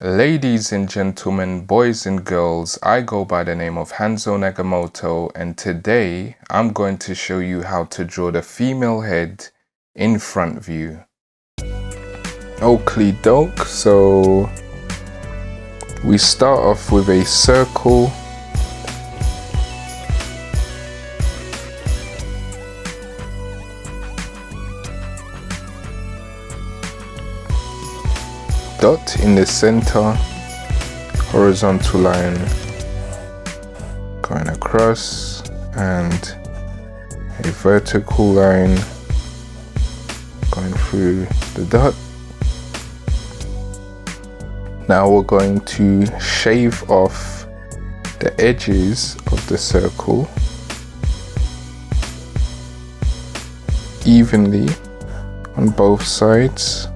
Ladies and gentlemen, boys and girls, I go by the name of Hanzo Nagamoto, and today I'm going to show you how to draw the female head in front view. Oakley doke, so we start off with a circle. Dot in the center, horizontal line going across, and a vertical line going through the dot. Now we're going to shave off the edges of the circle evenly on both sides.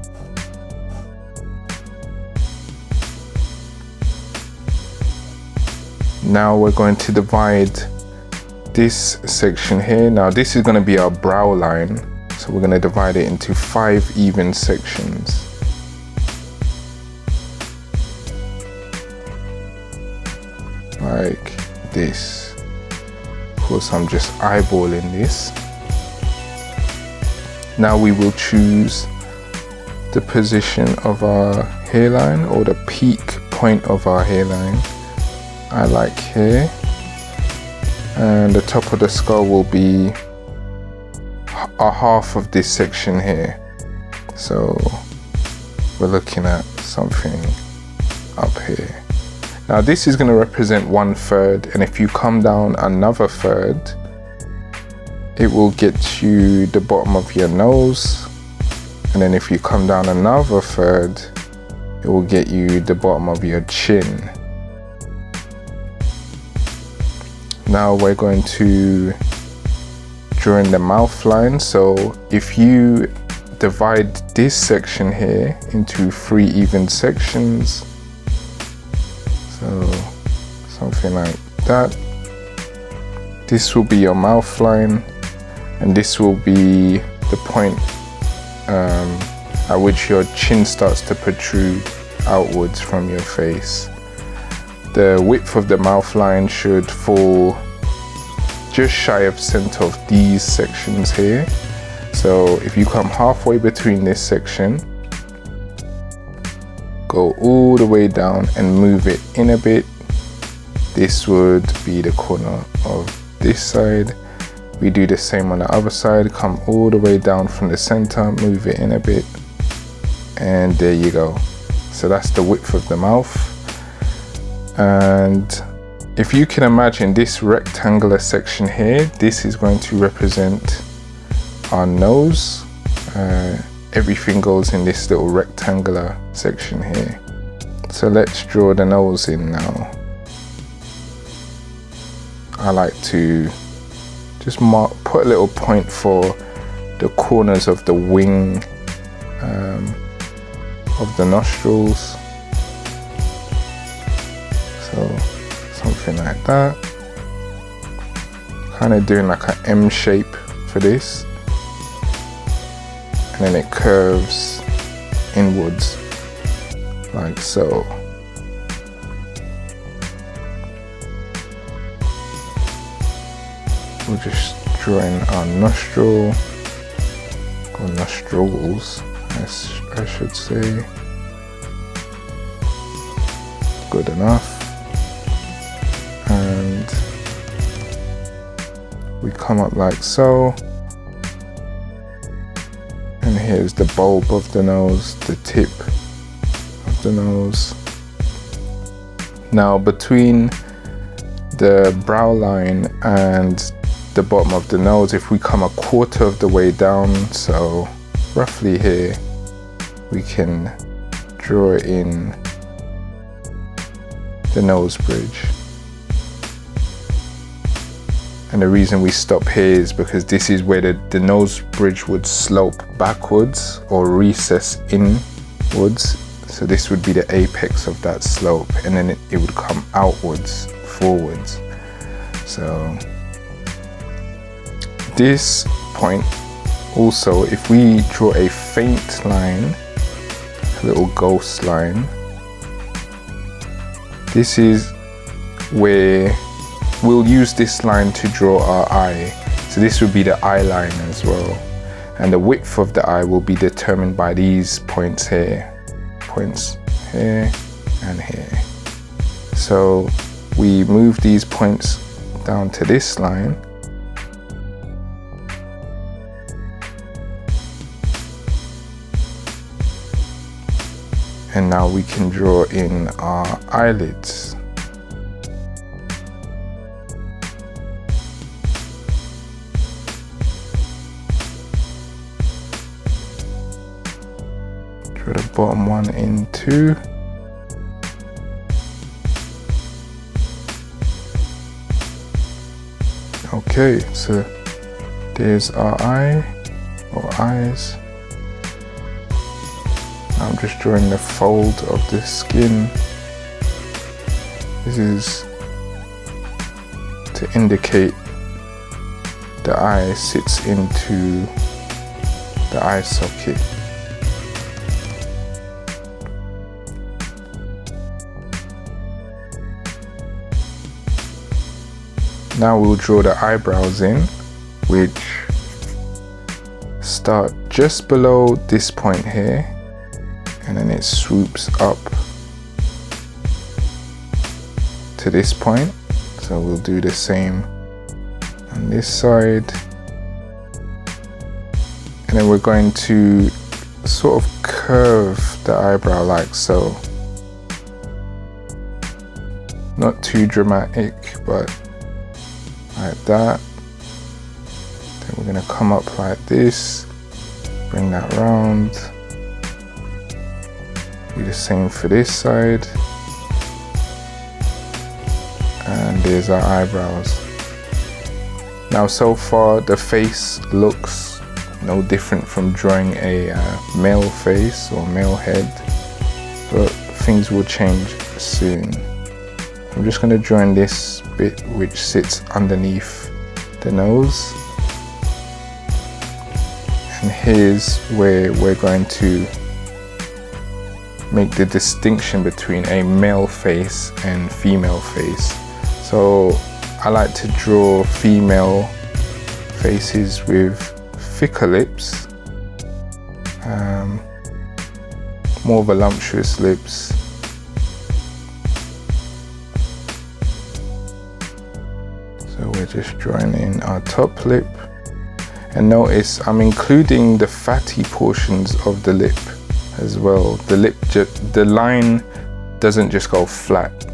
Now we're going to divide this section here. Now this is going to be our brow line, so we're going to divide it into 5 even sections. Like this. Of course, I'm just eyeballing this. Now we will choose the position of our hairline, or the peak point of our hairline. I like here, and the top of the skull will be a half of this section here, so we're looking at something up here. Now this is going to represent 1/3, and if you come down another third, it will get you the bottom of your nose, and then if you come down another third, it will get you the bottom of your chin. Now we're going to draw in the mouth line. So if you divide this section here into 3 even sections, so something like that, this will be your mouth line, and this will be the point at which your chin starts to protrude outwards from your face. The width of the mouth line should fall just shy of center of these sections here. So if you come halfway between this section, go all the way down and move it in a bit, this would be the corner of this side. We do the same on the other side, come all the way down from the center, move it in a bit, and there you go. So that's the width of the mouth. And if you can imagine this rectangular section here, this is going to represent our nose. Everything goes in this little rectangular section here. So let's draw the nose in now. I like to just put a little point for the corners of the wing of the nostrils. So something like that. Kind of doing like an M shape for this. And then it curves inwards like so. We're just drawing our nostril, or nostrils, I should say. Good enough. And we come up like so, and here's the bulb of the nose, the tip of the nose. Now between the brow line and the bottom of the nose, if we come 1/4 of the way down, so roughly here, we can draw in the nose bridge. And the reason we stop here is because this is where the nose bridge would slope backwards or recess inwards. So this would be the apex of that slope, and then it would come outwards, forwards. So this point also, if we draw a faint line, a little ghost line, this is where we'll use this line to draw our eye. So this would be the eye line as well. And the width of the eye will be determined by these points here. Points here and here. So we move these points down to this line. And now we can draw in our eyelids. Draw the bottom one in too. Okay, so there's our eye or eyes. I'm just drawing the fold of the skin. This is to indicate the eye sits into the eye socket. Now we'll draw the eyebrows in, which start just below this point here, and then it swoops up to this point. So we'll do the same on this side, and then we're going to sort of curve the eyebrow like so. Not too dramatic, but like that. Then we're gonna come up like this, bring that round. Do the same for this side. And there's our eyebrows. Now so far the face looks no different from drawing a male face or male head, but things will change soon. I'm just going to draw in this bit which sits underneath the nose, and here's where we're going to make the distinction between a male face and female face. So I like to draw female faces with thicker lips, more voluptuous lips. So we're just drawing in our top lip, and notice I'm including the fatty portions of the lip as well. The line doesn't just go flat.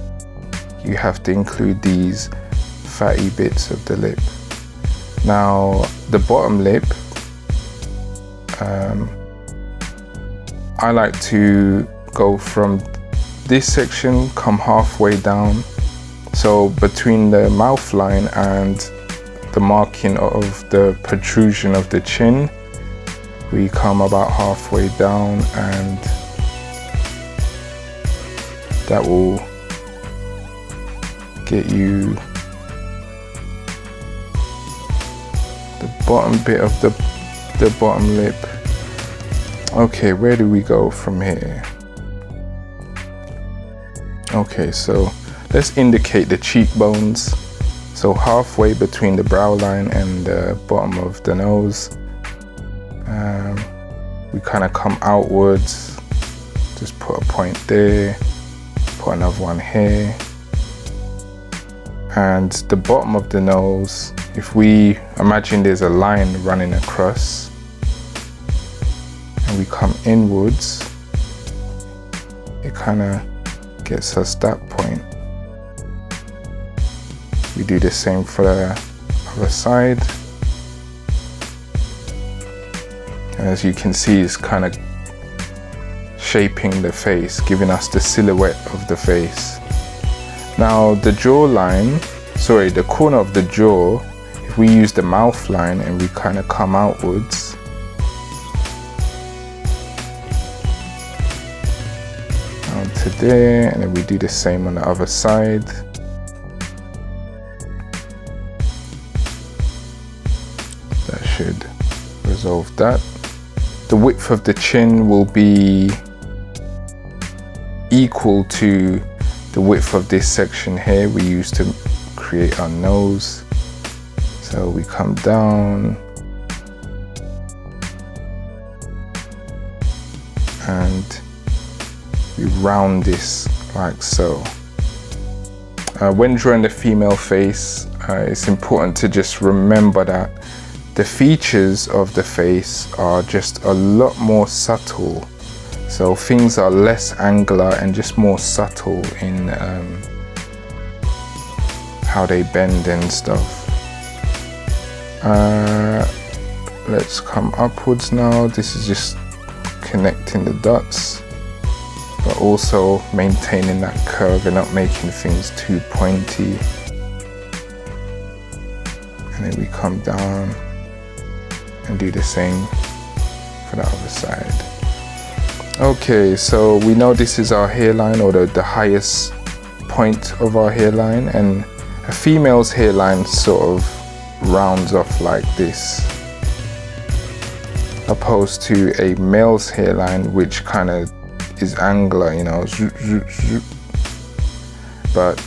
You have to include these fatty bits of the lip. Now the bottom lip, I like to go from this section, come halfway down. So between the mouth line and the marking of the protrusion of the chin, we come about halfway down, and that will get you the bottom bit of the bottom lip. Okay, where do we go from here? Okay, so let's indicate the cheekbones. So halfway between the brow line and the bottom of the nose, we kind of come outwards. Just put a point there, put another one here. And the bottom of the nose, if we imagine there's a line running across, and we come inwards, it kind of gets us that point. We do the same for the other side. And as you can see, it's kind of shaping the face, giving us the silhouette of the face. Now the jawline, sorry, the corner of the jaw, if we use the mouth line and we kind of come outwards, down to there, and then we do the same on the other side. That should resolve that. The width of the chin will be equal to the width of this section here we use to create our nose. So we come down and we round this like so. When drawing the female face, it's important to just remember that the features of the face are just a lot more subtle. So things are less angular and just more subtle in how they bend and stuff. Let's come upwards now. This is just connecting the dots, but also maintaining that curve and not making things too pointy. And then we come down and do the same for the other side. Okay, so we know this is our hairline, or the highest point of our hairline, and a female's hairline sort of rounds off like this, opposed to a male's hairline which kind of is angular, you know, but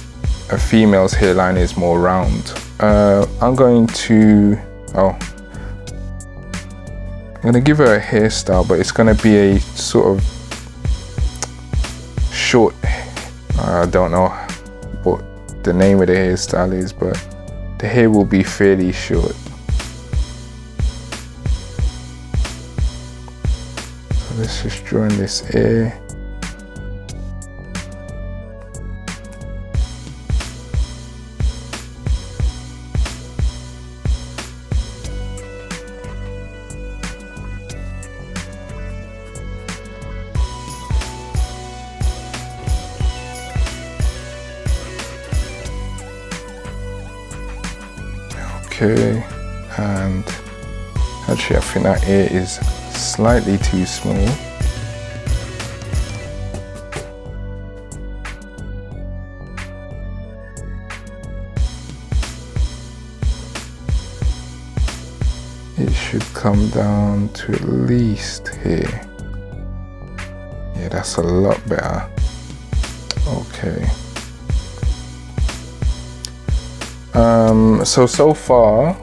a female's hairline is more round. I'm going to give her a hairstyle, but it's going to be a sort of short, I don't know what the name of the hairstyle is, but the hair will be fairly short. So let's just draw in this ear. Okay, and actually I think that ear is slightly too small. It should come down to at least here. Yeah, that's a lot better. Okay. So far,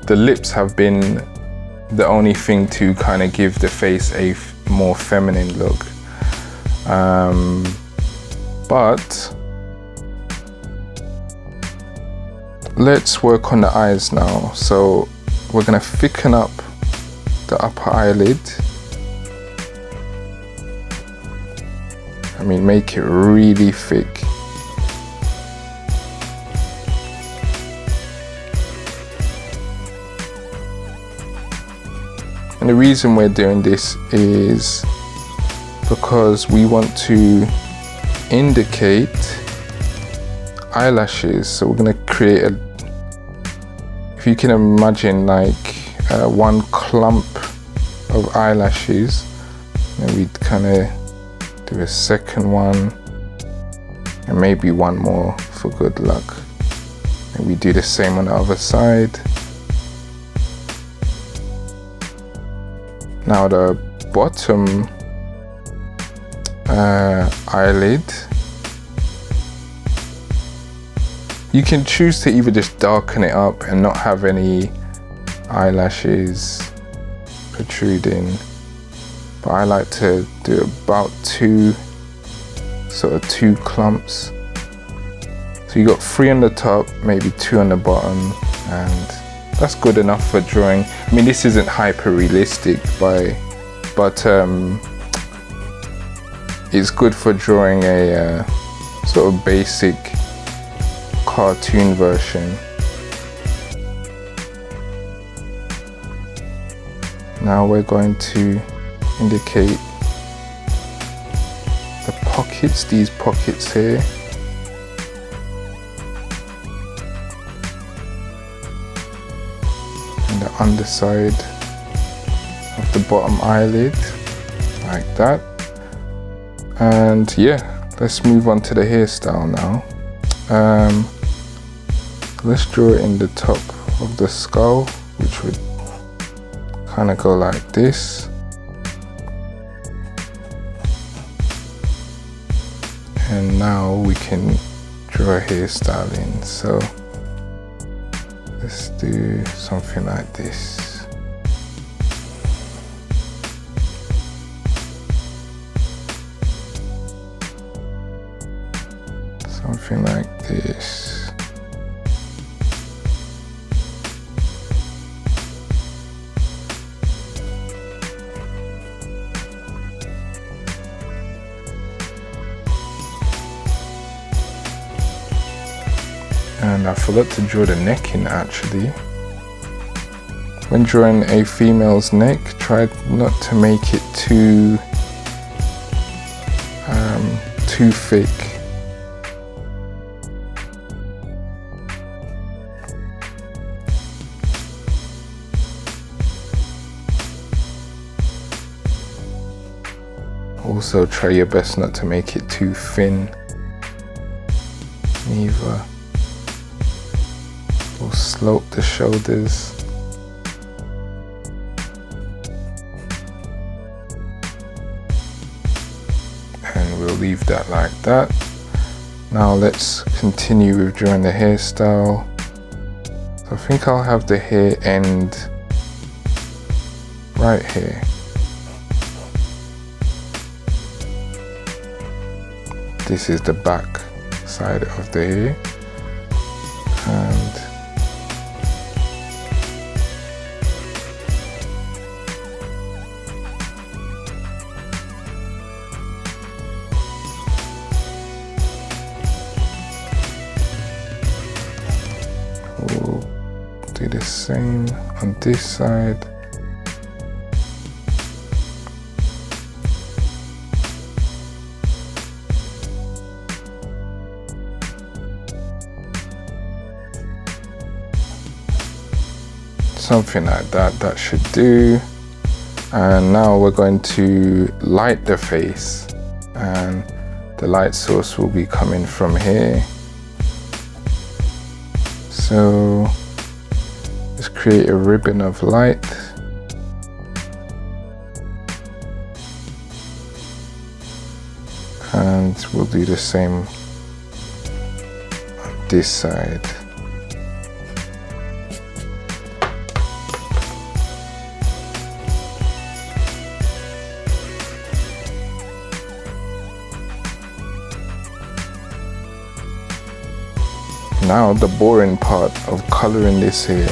the lips have been the only thing to kind of give the face a more feminine look. But let's work on the eyes now. So we're gonna thicken up the upper eyelid. I mean, make it really thick. And the reason we're doing this is because we want to indicate eyelashes. So we're going to create if you can imagine, like one clump of eyelashes, and we'd kind of do a second one and maybe one more for good luck. And we do the same on the other side. Now the bottom eyelid, you can choose to either just darken it up and not have any eyelashes protruding, but I like to do about two clumps. So you got 3 on the top, maybe 2 on the bottom, and that's good enough for drawing. I mean, this isn't hyper realistic, but it's good for drawing a sort of basic cartoon version. Now we're going to indicate the pockets, these pockets here. The underside of the bottom eyelid, like that. And yeah, let's move on to the hairstyle now. Let's draw it in the top of the skull, which would kind of go like this. And now we can draw a hairstyle in. So let's do something like this. Something like this. And I forgot to draw the neck in actually. When drawing a female's neck, try not to make it too thick. Also try your best not to make it too thin neither. We'll slope the shoulders. And we'll leave that like that. Now let's continue with drawing the hairstyle. So I think I'll have the hair end right here. This is the back side of the hair. And we'll do the same on this side. Something like that, that should do. And now we're going to light the face, and the light source will be coming from here. So let's create a ribbon of light. And we'll do the same on this side. Now the boring part of coloring this hair.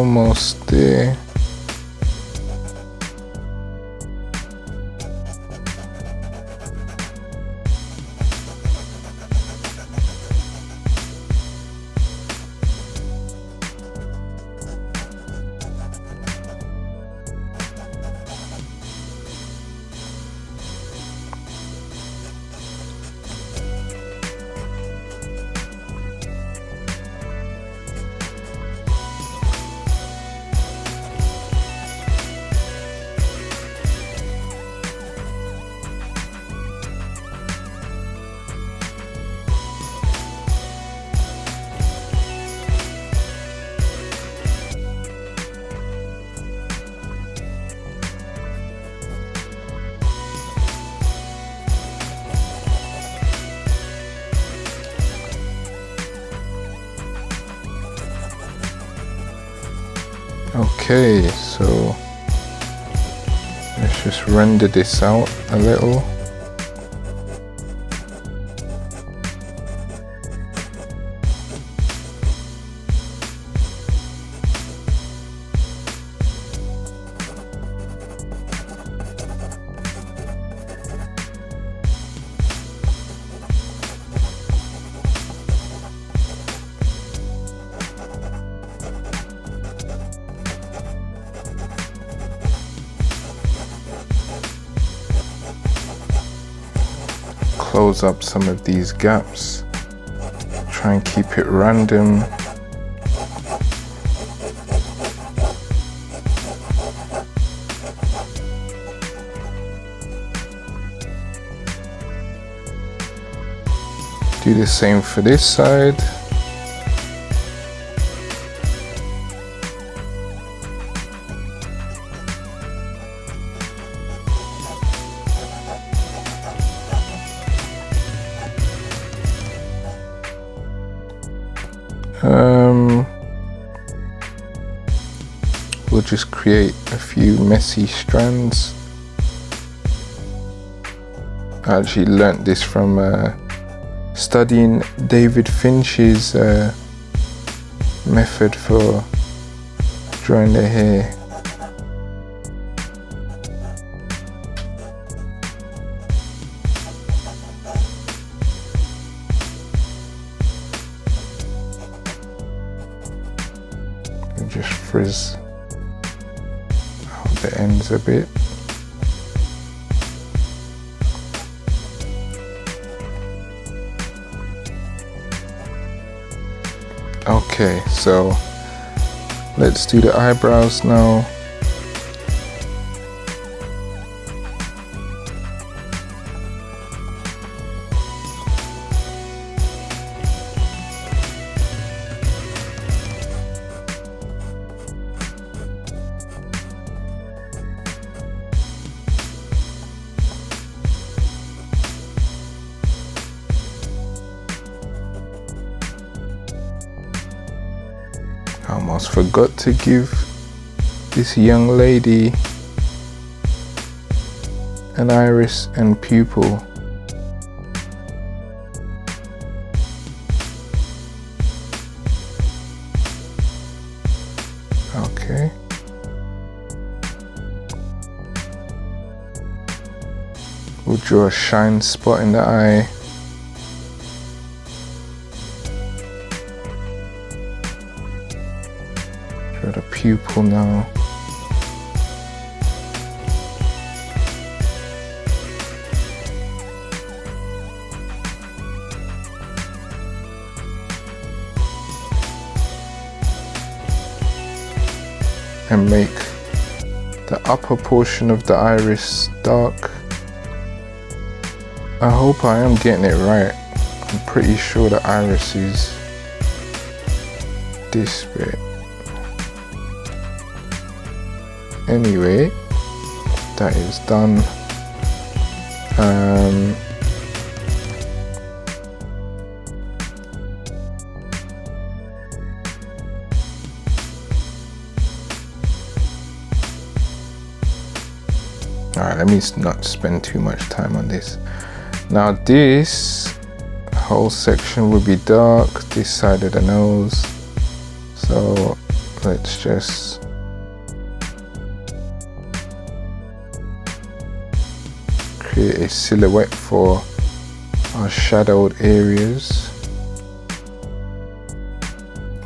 almost there. Okay, so let's just render this out a little. Close up some of these gaps, try and keep it random. Do the same for this side. We'll just create a few messy strands. I actually learnt this from studying David Finch's method for drawing the hair. And just frizz out the ends a bit. Okay, so let's do the eyebrows now. I almost forgot to give this young lady an iris and pupil. Okay. We'll draw a shine spot in the eye. Draw the pupil now. And make the upper portion of the iris dark. I hope I am getting it right. I'm pretty sure the iris is this bit. Anyway, that is done. Alright, let me not spend too much time on this. Now this whole section will be dark, this side of the nose. So let's just create a silhouette for our shadowed areas.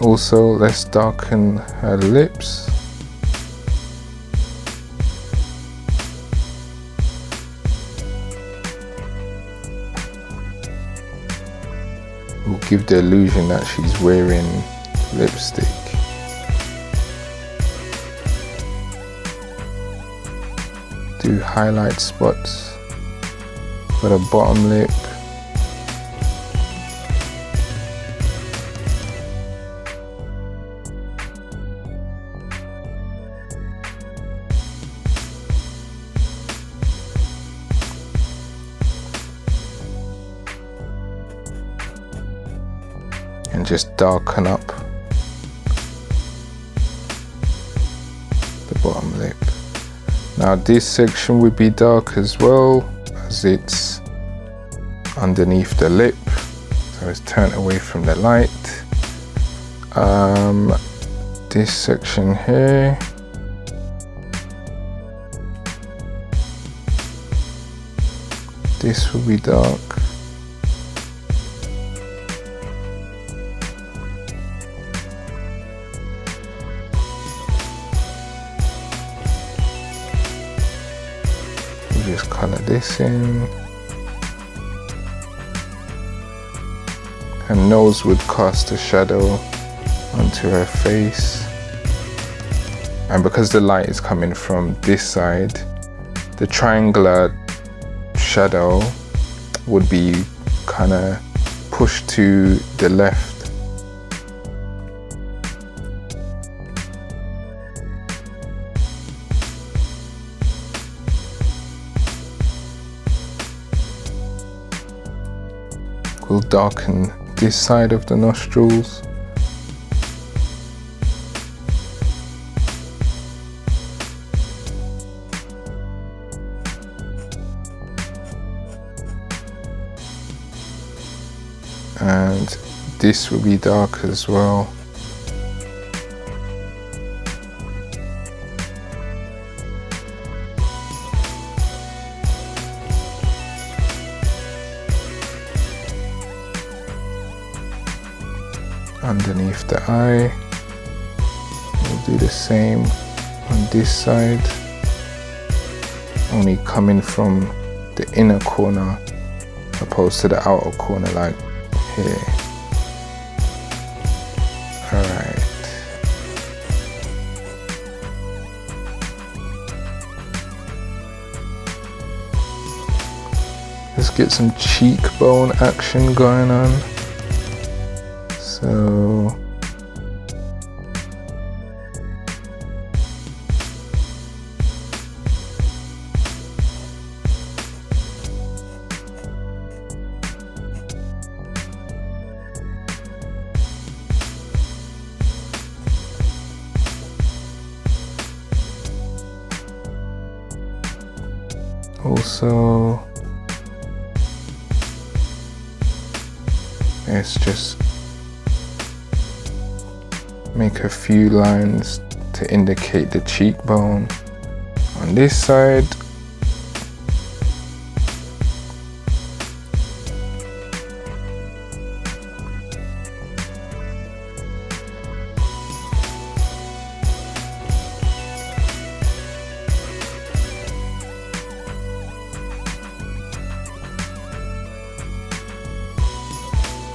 Also, let's darken her lips. We'll give the illusion that she's wearing lipstick. Do highlight spots for the bottom lip. And just darken up the bottom lip. Now this section would be dark as well, as it's underneath the lip, so it's turned away from the light. This section here, this will be dark. Just color this in. Her nose would cast a shadow onto her face, and because the light is coming from this side, the triangular shadow would be kind of pushed to the left. We'll darken this side of the nostrils. And this will be dark as well. Underneath the eye, we'll do the same on this side, only coming from the inner corner opposed to the outer corner like here. Alright. Let's get some cheekbone action going on. So also let's just make a few lines to indicate the cheekbone on this side.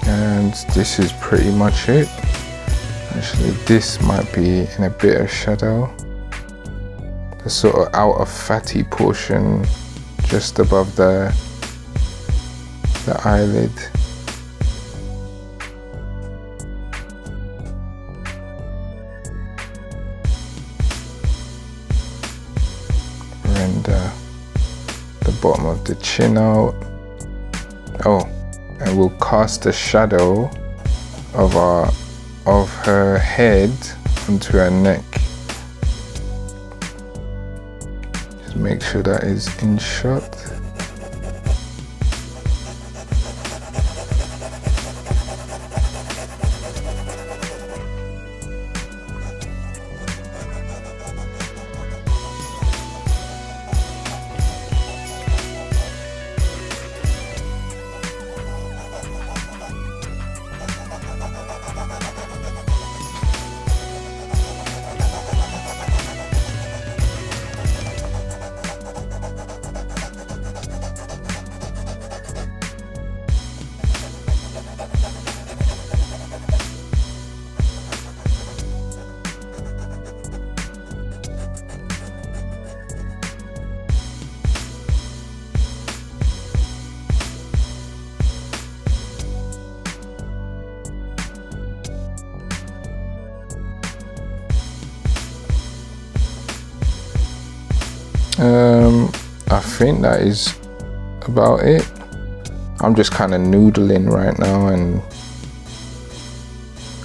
And this is pretty much it. Actually, this might be in a bit of shadow. The sort of outer fatty portion just above the eyelid. Render the bottom of the chin out. Oh, and we'll cast a shadow of her head onto her neck. Just make sure that is in shot. think that is about it. I'm just kind of noodling right now and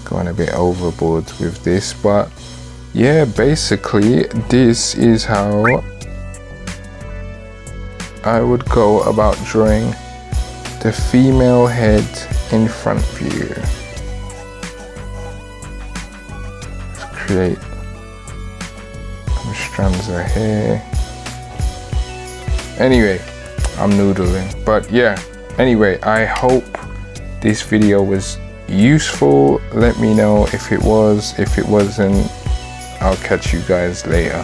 going a bit overboard with this, but yeah, basically this is how I would go about drawing the female head in front view. Let's create some strands of hair. Anyway, I'm noodling, but yeah, anyway, I hope this video was useful. Let me know if it was. If it wasn't, I'll catch you guys later.